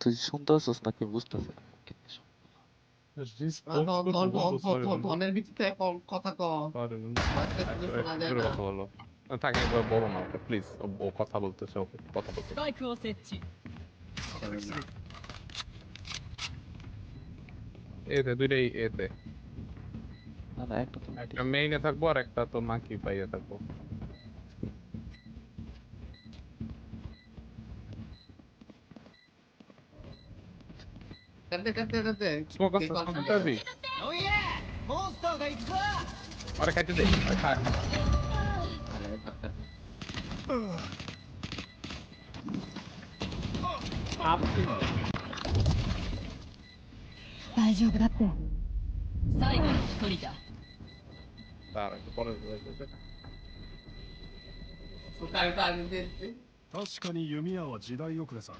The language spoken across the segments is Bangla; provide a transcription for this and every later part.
তুই শুনতে পাচ্ছিস নাকি বুঝতেছিস? ধনের ভিত্তিতে কথা কম জোরে কথা বলো। থাক একবার বলো না ওকে প্লিজ। ও কথা বলতেছে, ওকে কথা বলতে スパイクを設置 এতে দুইটাই এতে না না, একটা তো একটা মেইনে থাকবো আর একটা তো মাকি পাইয়ে থাকবো। স্মোক আছে, স্মোক আছে। おいえモンスターが行くぞ আরে খাইতে দে, আরে খা। 大丈夫だって。最後の一人だ তার পরে 確かに弓矢は時代遅れさ。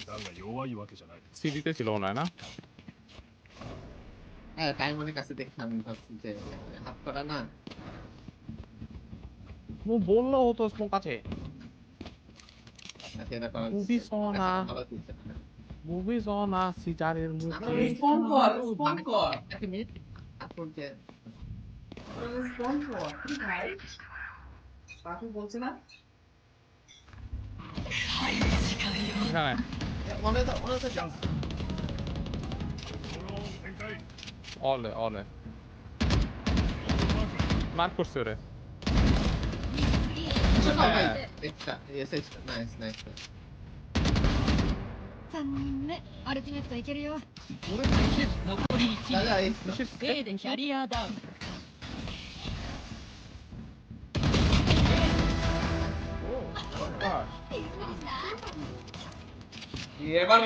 だが弱いわけじゃない。 সিডিতে ছিল না না? হ্যাঁ টাইমনের কাছে দেখলাম আমি ভাবছি যে হাত করা না 뭐 বললো ও তো স্মোক আছে। এটা করা মুভি সোনা ভালো দিচ্ছে মুভি সোনা সিজারের মুভি। রেসপন্ড কর রেসপন্ড কর এক মিনিট আপন যে রেসপন্ড কর কি ভাই বাকি বলছ না হ্যাঁ মনে তো চান্স অলে অলে মার্ক করছে রে। একটা ইয়েস নাইস নাইস 3人目アルティメットいけるよ。残り1 や 名 だい A でキャリアダウン এবার